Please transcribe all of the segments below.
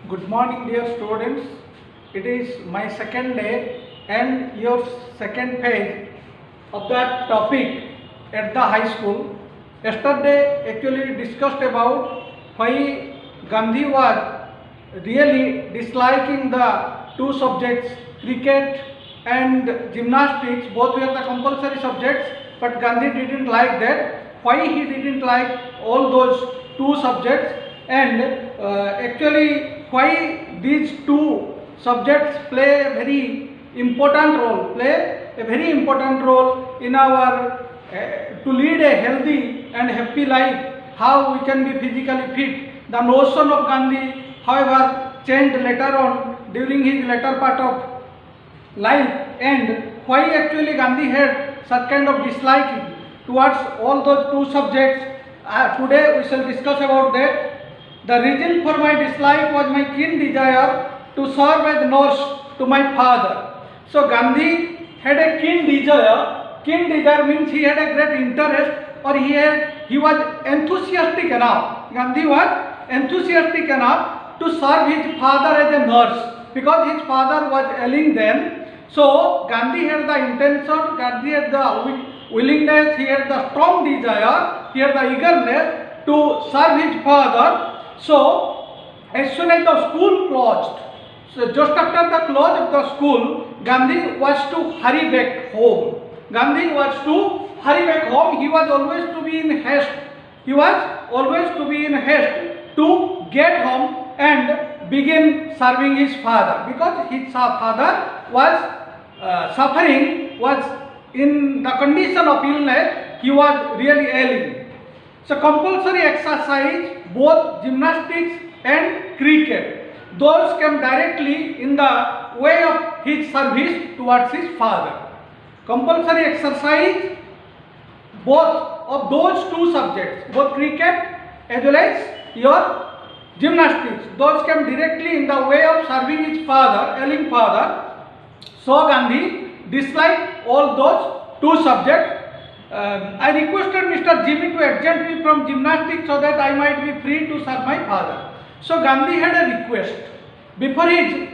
Good morning, dear students. It is my second day and your second page of that topic at the high school. Yesterday, actually discussed about why Gandhi was really disliking the two subjects, cricket and gymnastics. Both were the compulsory subjects, but Gandhi didn't like that. Why he didn't like all those two subjects, and actually why these two subjects play a very important role in our to lead a healthy and happy life, how we can be physically fit. The notion of Gandhi, however, changed later on during his later part of life, and why actually Gandhi had such kind of disliking towards all those two subjects. Today we shall discuss about that. The reason for my dislike was my keen desire to serve as nurse to my father. So Gandhi had a keen desire. Keen desire means he had a great interest, or he was enthusiastic enough. Gandhi was enthusiastic enough to serve his father as a nurse, because his father was ailing then. So Gandhi had the intention, Gandhi had the willingness, he had the strong desire, he had the eagerness to serve his father. So as soon as the school closed, so just after the close of the school, Gandhi was to hurry back home. Gandhi was to hurry back home. He was always to be in haste. He was always to be in haste to get home and begin serving his father, because his father was suffering, was in the condition of illness. He was really ailing. So compulsory exercise, both gymnastics and cricket, those came directly in the way of his service towards his father. Compulsory exercise, both of those two subjects, both cricket as well as your gymnastics, those came directly in the way of serving his father, ailing father. So Gandhi disliked all those two subjects. I requested Mr. Jimmy to exempt me from gymnastics so that I might be free to serve my father. So Gandhi had a request. Before his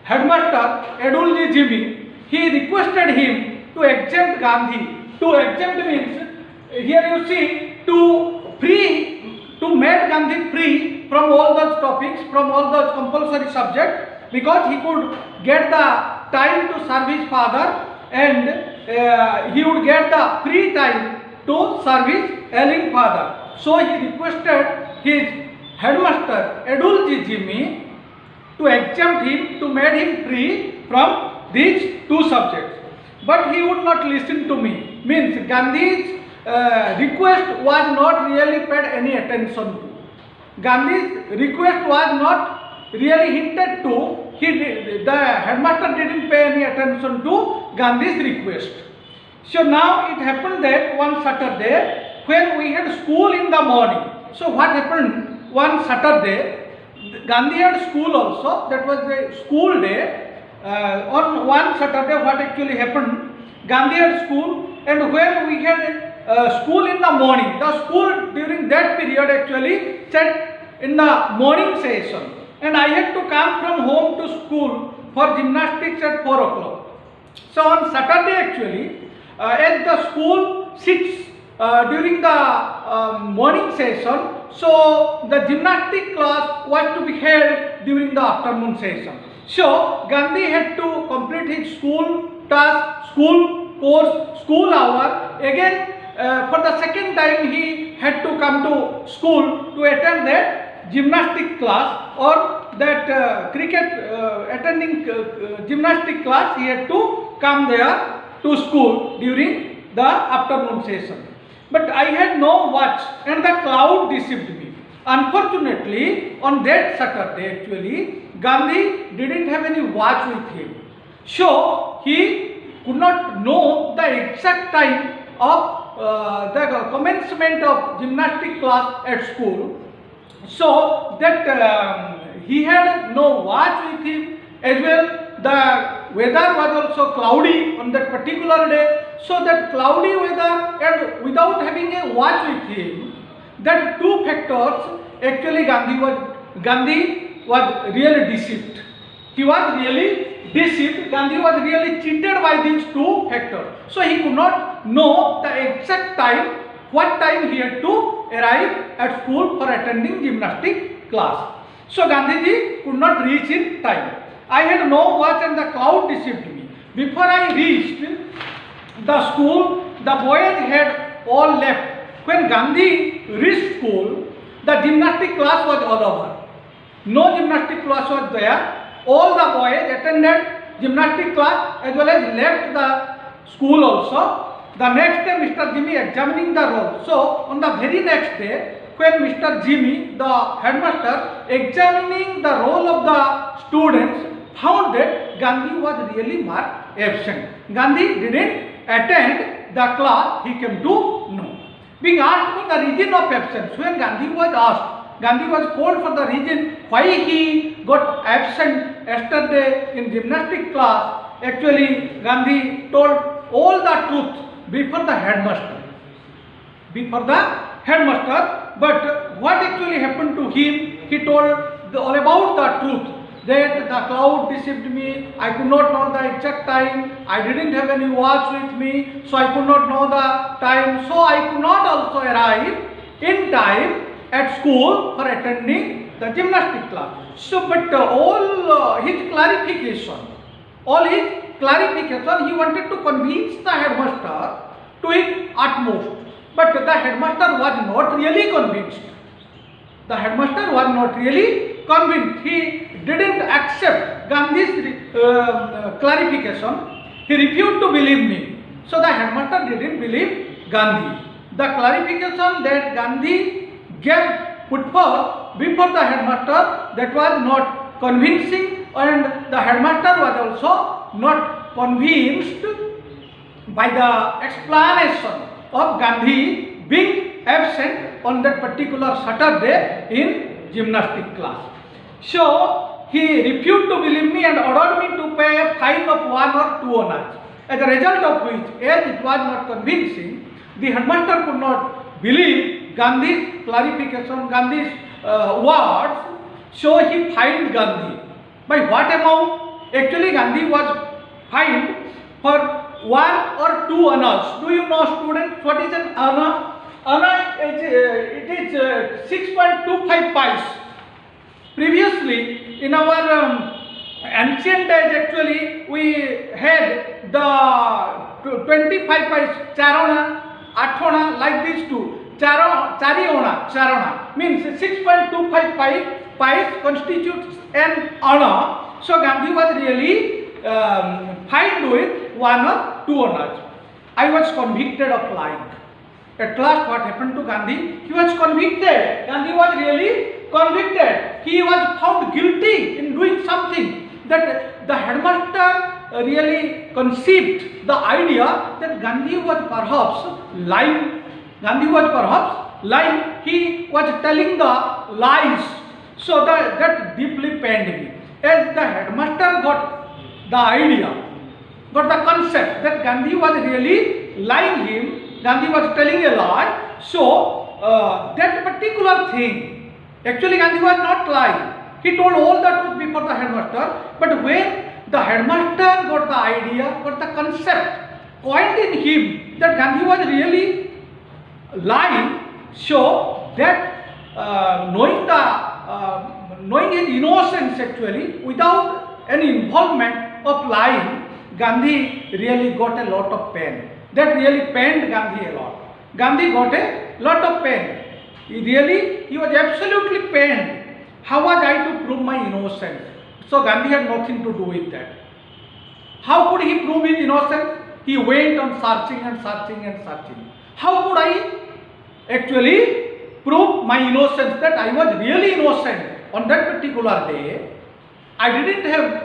headmaster, Edulji Jimmy, he requested him to exempt Gandhi. To exempt means, here you see, to make Gandhi free from all those topics, from all those compulsory subjects, because he could get the time to serve his father, and he would get the free time to serve his ailing father. So he requested his headmaster Edulji Jimmy to exempt him, to make him free from these two subjects. But he would not listen to me. Means Gandhi's request was not really paid any attention to. Gandhi's request was not really hinted to. The headmaster didn't pay any attention to Gandhi's request. So now it happened that one Saturday, when we had school in the morning. So what happened one Saturday? Gandhi had school also. That was the school day. On one Saturday, what actually happened? Gandhi had school, and when we had school in the morning, the school during that period actually sat in the morning session. And I had to come from home to school for gymnastics at 4 o'clock. So on Saturday actually, as the school sits during the morning session, so the gymnastic class was to be held during the afternoon session. So Gandhi had to complete his school task, school course, school hour. Again, for the second time he had to come to school to attend that gymnastic class, or that attending gymnastic class. He had to come there to school during the afternoon session. But I had no watch, and the cloud deceived me. Unfortunately, on that Saturday actually, Gandhi didn't have any watch with him. So he could not know the exact time of the commencement of gymnastic class at school. So that he had no watch with him. As well, the weather was also cloudy on that particular day. So that cloudy weather and without having a watch with him, that two factors actually Gandhi was really deceived. He was really deceived. Gandhi was really cheated by these two factors. So he could not know the exact time, what time he had to arrive at school for attending gymnastic class. So Gandhiji could not reach in time. I had no watch and the cloud deceived me. Before I reached the school, the boys had all left. When Gandhi reached school, the gymnastic class was all over. No gymnastic class was there. All the boys attended gymnastic class as well as left the school also. The next day Mr. Jimmy examining the roll. So on the very next day, when Mr. Jimmy, the headmaster, examining the roll of the students, found that Gandhi was really marked absent. Gandhi didn't attend the class, he came to know. Being asked for the reason of absence, when Gandhi was asked, Gandhi was called for the reason why he got absent yesterday in gymnastic class. Actually, Gandhi told all the truth before the headmaster. But what actually happened to him, he told all about the truth. That the cloud deceived me, I could not know the exact time, I didn't have any watch with me, so I could not know the time, so I could not also arrive in time at school for attending the gymnastic class. So, but all his clarification, he wanted to convince the headmaster to his utmost, but the headmaster was not really convinced. He didn't accept Gandhi's clarification. He refused to believe me. So the headmaster didn't believe Gandhi. The clarification that Gandhi put forth before the headmaster, that was not convincing, and the headmaster was also not convinced by the explanation of Gandhi being absent on that particular Saturday in gymnastic class. So he refused to believe me and ordered me to pay a fine of 1 or 2 annas. As a result of which, as it was not convincing, the headmaster could not believe Gandhi's clarification, Gandhi's words. So he fined Gandhi. By what amount? Actually, Gandhi was fined for 1 or 2 annas. Do you know, students, what is an anna? Anna, it is 6.25 pice. Previously, in our ancient days, actually, we had the 25 pice, charana, athona, like these two. Charana means 6.25 pice constitutes an anna. So Gandhi was really fined with 1 or 2 annas. I was convicted of lying. At last, what happened to Gandhi? He was convicted. Gandhi was really convicted. He was found guilty in doing something that the headmaster really conceived the idea that Gandhi was perhaps lying. He was telling the lies. So that deeply pained me. As the headmaster got the idea, got the concept that Gandhi was really lying him, Gandhi was telling a lie. So that particular thing, actually Gandhi was not lying. He told all the truth before the headmaster. But when the headmaster got the idea, got the concept coined in him that Gandhi was really lying, so that knowing his innocence actually, without any involvement of lying, Gandhi really got a lot of pain. That really pained Gandhi a lot. Gandhi got a lot of pain. He was absolutely pained. How was I to prove my innocence? So Gandhi had nothing to do with that. How could he prove his innocence? He went on searching. How could I actually prove my innocence, that I was really innocent on that particular day? I didn't have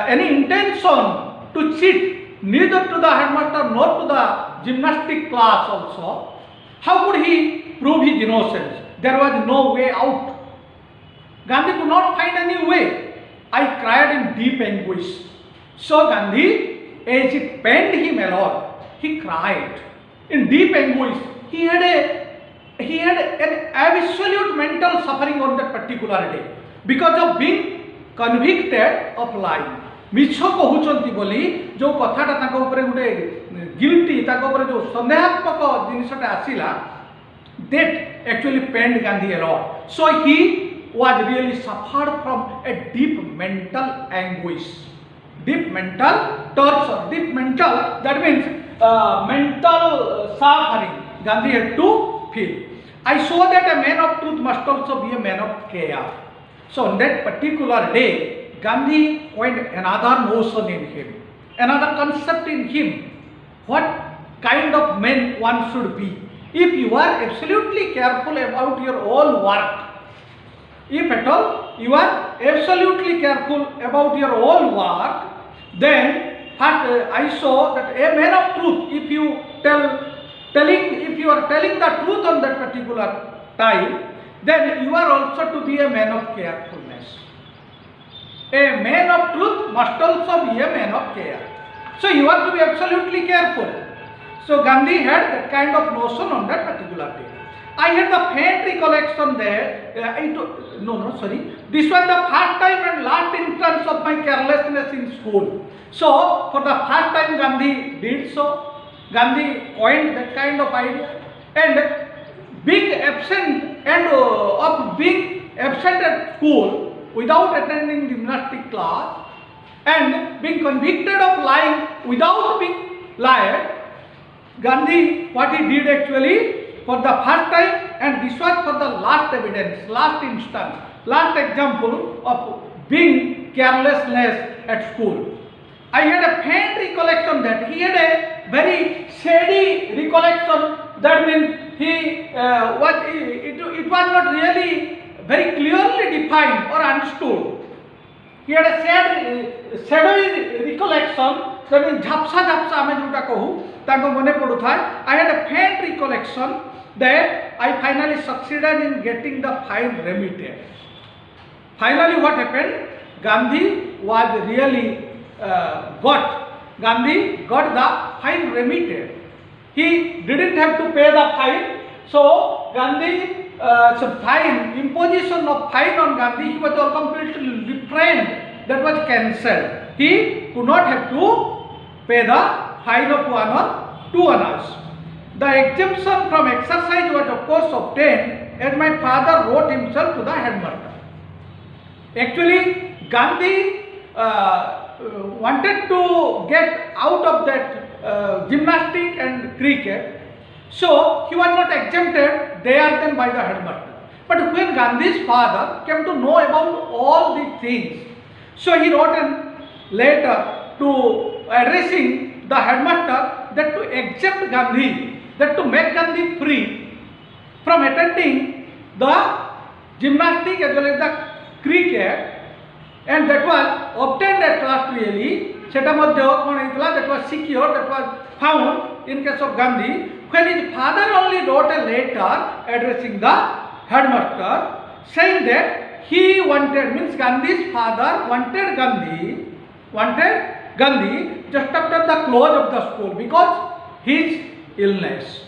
any intention to cheat, neither to the headmaster nor to the gymnastic class also. How could he prove his innocence? There was no way out. Gandhi could not find any way. I cried in deep anguish. So Gandhi, as it pained him a lot, he cried in deep anguish. He had an absolute mental suffering on that particular day. because of being convicted of lying. मिछ कहउचंती बोली जो कथाटा ताको ऊपर गुटे guilty ताको ऊपर जो संदेहात्मक जिनिसटा आसीला that actually pained Gandhi a lot. So he was really suffered from a deep mental anguish, deep mental torture, deep mental, that means mental suffering Gandhi had to feel. I saw that a man of truth must also be a man of care. So on that particular day, Gandhi coined another notion in him, another concept in him, what kind of man one should be. If you are absolutely careful about your own work, if at all you are absolutely careful about your own work, then I saw that a man of truth, if you are telling the truth on that particular time, then you are also to be a man of carefulness. A man of truth must also be a man of care. So you have to be absolutely careful. So Gandhi had that kind of notion on that particular day. I had the faint recollection there. This was the first time and last instance of my carelessness in school. So for the first time Gandhi did so. Gandhi coined that kind of idea. And being absent at school without attending gymnastic class and being convicted of lying without being lied, Gandhi, what he did actually for the first time, and this was for the last evidence, last instance, last example of being carelessness at school. I had a faint recollection that he had a very shady recollection. That means it was not really very clearly defined or understood. He had a shadowy recollection. That means झपसा आमे जोटा कहू ताको मने पड़ू था. I had a faint recollection that I finally succeeded in getting the fine remitted. Finally, what happened? Gandhi was really Gandhi got the fine remitted. He didn't have to pay the fine. So Gandhi, imposition of fine on Gandhi, he was all completely refrained. That was cancelled. He could not have to pay the fine of 1 or 2 annas. The exemption from exercise was of course obtained as my father wrote himself to the headmaster. Actually, Gandhi wanted to get out of that gymnastic and cricket, so he was not exempted there then by the headmaster. But when Gandhi's father came to know about all these things, so he wrote a letter to addressing the headmaster that to exempt Gandhi, that to make Gandhi free from attending the gymnastic as well as the cricket, and that was obtained at last really. That was secured, that was found in case of Gandhi, when his father only wrote a letter addressing the headmaster saying that he wanted, means Gandhi's father wanted Gandhi just after the close of the school because his illness.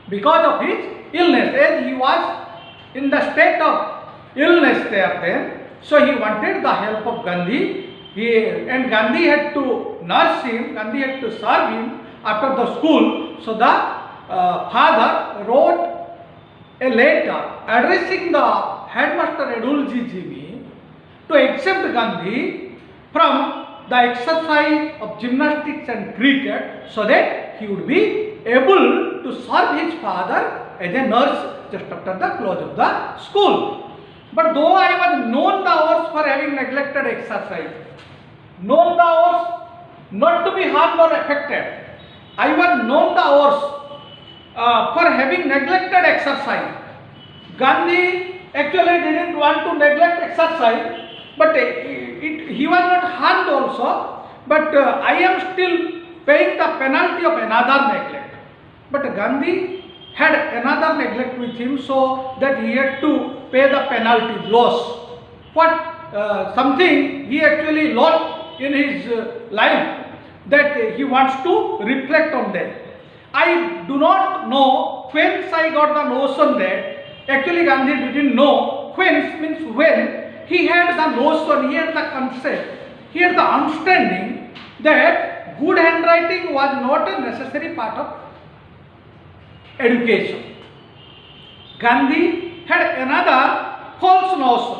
Because of his illness, as he was in the state of illness there then, so he wanted the help of Gandhi. And Gandhi had to nurse him, Gandhi had to serve him after the school. So the father wrote a letter addressing the headmaster Adulji Jimi to exempt Gandhi from the exercise of gymnastics and cricket so that he would be able to serve his father as a nurse just after the close of the school. But though I was known the hours for having neglected exercise, known the hours not to be harmed or affected, I was known the hours for having neglected exercise. Gandhi actually didn't want to neglect exercise, but he was not harmed also, but I am still paying the penalty of another neglect. But Gandhi had another neglect with him, so that he had to pay the penalty, loss. Something he actually lost in his life, that he wants to reflect on that. I do not know whence I got the notion that actually Gandhi didn't know, whence means when he had the notion, he had the concept, he had the understanding that good handwriting was not a necessary part of education. Gandhi had another false notion.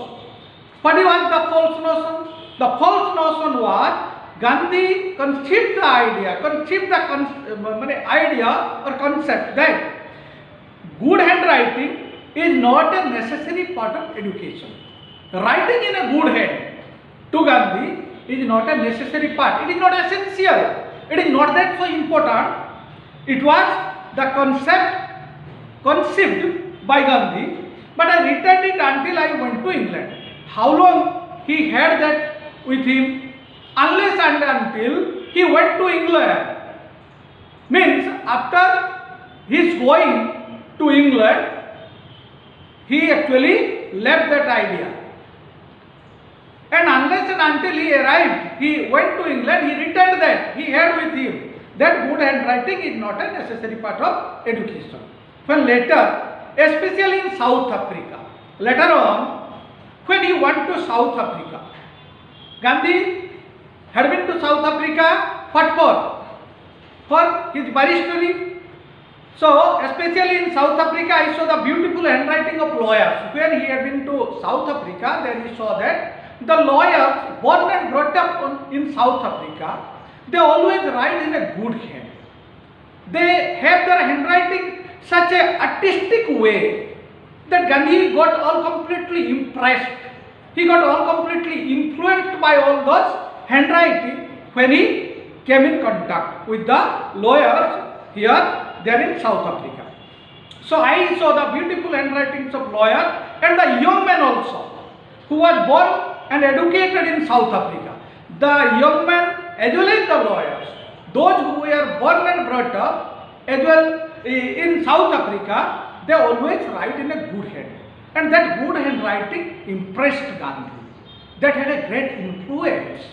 What was the false notion? The false notion was Gandhi conceived the idea or concept that good handwriting is not a necessary part of education. Writing in a good hand to Gandhi is not a necessary part. It is not essential. It is not that so important. It was the concept conceived by Gandhi, but I retained it until I went to England. How long he had that with him? Unless and until he went to England. Means after his going to England, he actually left that idea. And unless and until he arrived, he went to England, he retained that. He had with him that good handwriting is not a necessary part of education. When later, especially in South Africa, later on, when he went to South Africa, Gandhi had been to South Africa, what for? For his barristery. So, especially in South Africa, I saw the beautiful handwriting of lawyers. When he had been to South Africa, then he saw that the lawyers born and brought up in South Africa, they always write in a good hand. They have their handwriting such a artistic way that Gandhi got all completely impressed. He got all completely influenced by all those handwriting when he came in contact with the lawyers there in South Africa. So I saw the beautiful handwritings of lawyers and the young man also who was born and educated in South Africa. The young man as well as the lawyers, those who were born and brought up as well in South Africa, they always write in a good hand. And that good handwriting impressed Gandhi. That had a great influence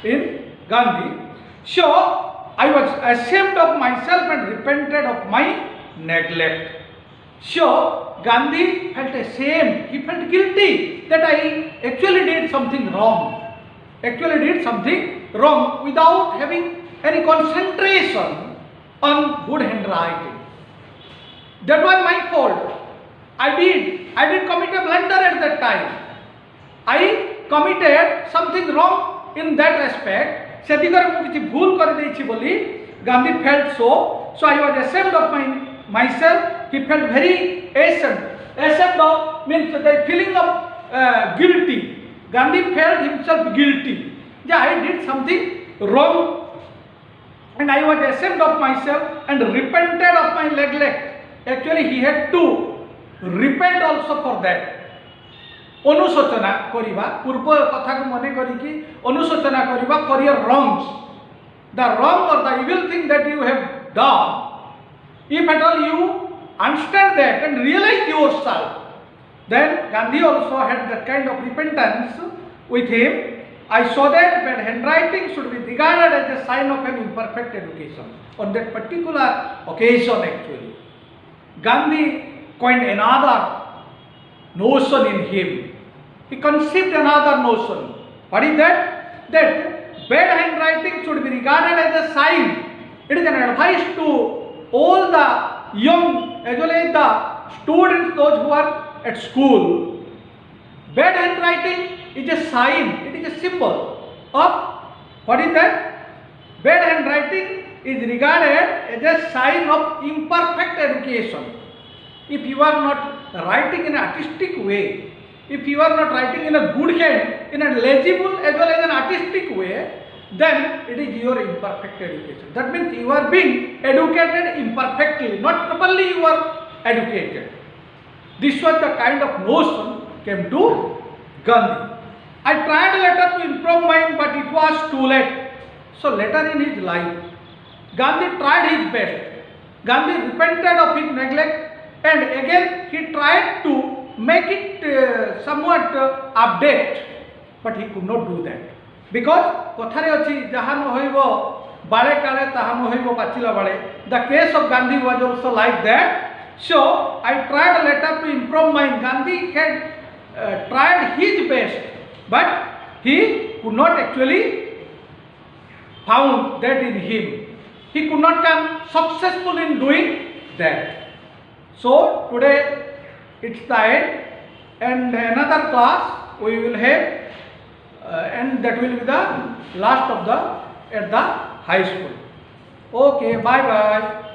in Gandhi. So I was ashamed of myself and repented of my neglect. So Gandhi felt ashamed, he felt guilty that I actually did something wrong. Without having any concentration on good handwriting. That was my fault. I did commit a blunder at that time. I committed something wrong in that respect. Gandhi felt so. So I was ashamed of myself. He felt very ashamed. Ashamed of means the feeling of guilty. Gandhi felt himself guilty. Yeah, I did something wrong. And I was ashamed of myself and repented of my neglect. Actually, he had to repent also for that. Anusocana koriba, purpo katha ko mane kariki anusocana koriba for your wrongs. The wrong or the evil thing that you have done, if at all you understand that and realize yourself, then Gandhi also had that kind of repentance with him. I saw that bad handwriting should be regarded as a sign of an imperfect education. On that particular occasion actually, Gandhi coined another notion in him. He conceived another notion. What is that? That bad handwriting should be regarded as a sign. It is an advice to all the young as well as the students, those who are at school. Bad handwriting is a sign, it is a symbol of, what is that? Bad handwriting is regarded as a sign of imperfect education. If you are not writing in an artistic way, if you are not writing in a good hand, in a legible as well as an artistic way, then it is your imperfect education. That means you are being educated imperfectly, not properly you are educated. This was the kind of notion came to Gandhi. I tried later to improve mine, but it was too late. So later in his life, Gandhi tried his best. Gandhi repented of his neglect and again he tried to make it somewhat update, but he could not do that. Because kothare achi jaha no hoibo bale kale taha no hoibo pachila bale. The case of Gandhi was also like that. So I tried later to improve mine. Gandhi had tried his best but he could not actually found that in him. He could not come successful in doing that. So today it's the end, and another class we will have, and that will be the last of the at the high school. Okay, bye bye.